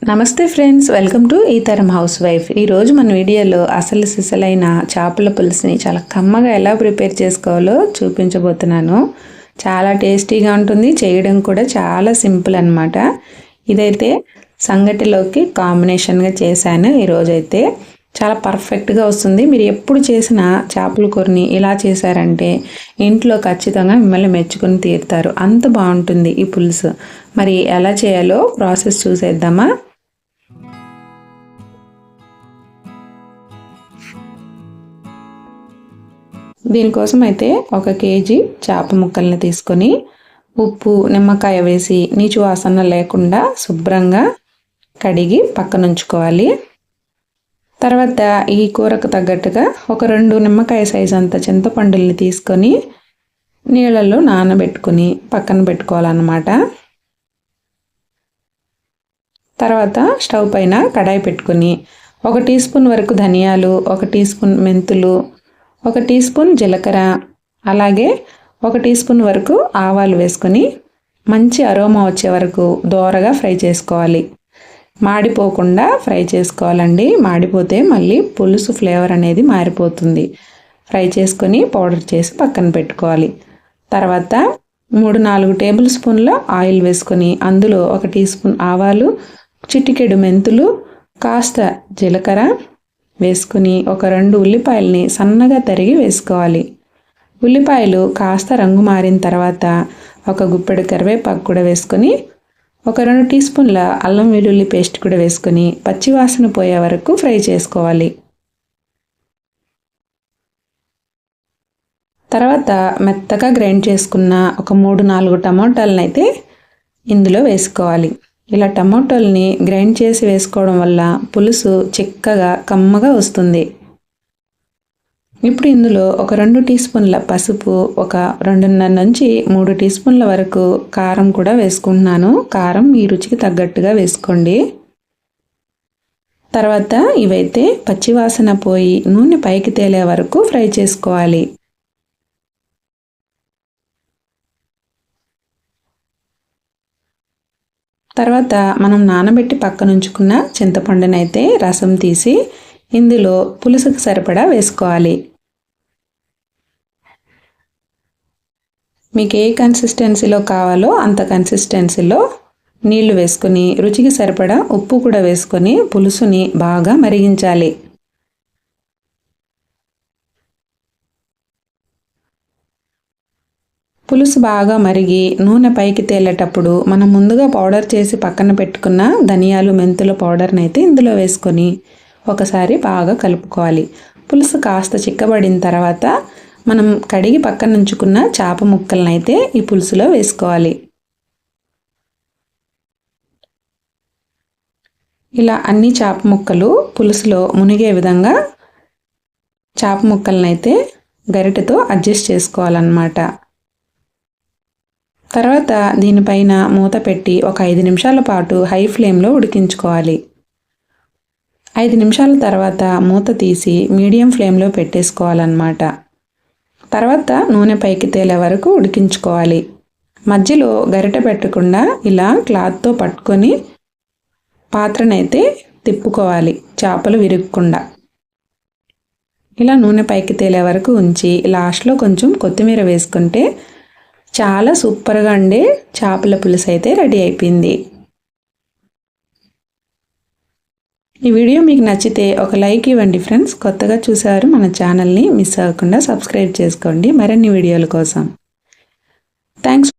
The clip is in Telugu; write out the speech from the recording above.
నమస్తే ఫ్రెండ్స్, వెల్కమ్ టు ఈ తరం హౌస్ వైఫ్. ఈరోజు మన వీడియోలో అసలు సిసలైన చేపల పులుసుని చాలా కమ్మగా ఎలా ప్రిపేర్ చేసుకోవాలో చూపించబోతున్నాను. చాలా టేస్టీగా ఉంటుంది, చేయడం కూడా చాలా సింపుల్ అన్నమాట. ఇదైతే సంగటిలోకి కాంబినేషన్గా చేశాను. ఈరోజైతే చాలా పర్ఫెక్ట్గా వస్తుంది. మీరు ఎప్పుడు చేసిన చేపల కూరని ఇలా చేశారంటే ఇంట్లో ఖచ్చితంగా మిమ్మల్ని మెచ్చుకుని తీరుతారు. అంత బాగుంటుంది ఈ పులుసు. మరి ఎలా చేయాలో ప్రాసెస్ చూసేద్దామా. దీనికోసం అయితే 1 కేజీ చేప ముక్కల్ని తీసుకొని ఉప్పు నిమ్మకాయ వేసి నీచు వాసన లేకుండా శుభ్రంగా కడిగి పక్కన ఉంచుకోవాలి. తర్వాత ఈ కూరకు తగ్గట్టుగా ఒక 2 నిమ్మకాయ సైజు అంత చింతపండుల్ని తీసుకొని నీళ్ళల్లో నానబెట్టుకుని పక్కన పెట్టుకోవాలన్నమాట. తర్వాత స్టవ్ పైన కడాయి పెట్టుకుని 1 టీ స్పూన్ వరకు ధనియాలు, 1 టీ స్పూన్ మెంతులు, 1 టీ స్పూన్ జీలకర్ర, అలాగే 1 టీ స్పూన్ వరకు ఆవాలు వేసుకొని మంచి అరోమా వచ్చే వరకు దోరగా ఫ్రై చేసుకోవాలి. మాడిపోకుండా ఫ్రై చేసుకోవాలండి. మాడిపోతే మళ్ళీ పులుసు ఫ్లేవర్ అనేది మారిపోతుంది. ఫ్రై చేసుకొని పౌడర్ చేసి పక్కన పెట్టుకోవాలి. తర్వాత 3-4 టేబుల్ స్పూన్ల ఆయిల్ వేసుకొని అందులో 1 టీ స్పూన్ ఆవాలు, చిటికెడు మెంతులు, కాస్త జీలకర్ర వేసుకుని ఒక 2 ఉల్లిపాయల్ని సన్నగా తరిగి వేసుకోవాలి. ఉల్లిపాయలు కాస్త రంగు మారిన తర్వాత ఒక గుప్పెడు కరివేపాకు కూడా వేసుకొని ఒక 2 టీ స్పూన్ల అల్లం వెల్లుల్లి పేస్ట్ కూడా వేసుకొని పచ్చివాసన పోయే వరకు ఫ్రై చేసుకోవాలి. తర్వాత మెత్తగా గ్రైండ్ చేసుకున్న ఒక 3-4 టమాటాలను అయితే ఇందులో వేసుకోవాలి. ఇలా టమాటోల్ని గ్రైండ్ చేసి వేసుకోవడం వల్ల పులుసు చిక్కగా కమ్మగా వస్తుంది. ఇప్పుడు ఇందులో ఒక 2 టీ స్పూన్ల పసుపు, ఒక 2.5 నుంచి 3 టీ స్పూన్ల వరకు కారం కూడా వేసుకుంటున్నాను. కారం మీ రుచికి తగ్గట్టుగా వేసుకోండి. తర్వాత ఇవైతే పచ్చివాసన పోయి నూనె పైకి తేలే వరకు ఫ్రై చేసుకోవాలి. తర్వాత మనం నానబెట్టి పక్కనుంచుకున్న చింతపండునైతే రసం తీసి ఇందులో పులుసుకు సరిపడా వేసుకోవాలి. మీకు ఏ కన్సిస్టెన్సీలో కావాలో అంత కన్సిస్టెన్సీలో నీళ్లు వేసుకొని రుచికి సరిపడా ఉప్పు కూడా వేసుకొని పులుసుని బాగా మరిగించాలి. పులుసు బాగా మరిగి నూనె పైకి తేలేటప్పుడు మనం ముందుగా పౌడర్ చేసి పక్కన పెట్టుకున్న ధనియాలు, మెంతుల పౌడర్ని అయితే ఇందులో వేసుకొని ఒకసారి బాగా కలుపుకోవాలి. పులుసు కాస్త చిక్కబడిన తర్వాత మనం కడిగి పక్కన ఉంచుకున్న చేప ముక్కలను అయితే ఈ పులుసులో వేసుకోవాలి. ఇలా అన్ని చేప ముక్కలు పులుసులో మునిగే విధంగా చేప ముక్కలను అయితే గరిటెతో అడ్జస్ట్ చేసుకోవాలన్నమాట. తర్వాత దీనిపైన మూత పెట్టి ఒక 5 నిమిషాల పాటు హై ఫ్లేమ్లో ఉడికించుకోవాలి. 5 నిమిషాల తర్వాత మూత తీసి మీడియం ఫ్లేమ్లో పెట్టేసుకోవాలన్నమాట. తర్వాత నూనె పైకి తేలే వరకు ఉడికించుకోవాలి. మధ్యలో గరిటె పెట్టకుండా ఇలా క్లాత్తో పట్టుకొని పాత్రనైతే తిప్పుకోవాలి, చేపలు విరుగకుండా. ఇలా నూనె పైకి తేలే వరకు ఉంచి లాస్ట్లో కొంచెం కొత్తిమీర వేసుకుంటే చాలా సూపర్గా ఉండే చేపల పులుసు అయితే రెడీ అయిపోయింది. ఈ వీడియో మీకు నచ్చితే ఒక లైక్ ఇవ్వండి ఫ్రెండ్స్. కొత్తగా చూసారు మన ఛానల్ని మిస్ అవ్వకుండా సబ్స్క్రైబ్ చేసుకోండి మరిన్ని వీడియోల కోసం. థ్యాంక్స్.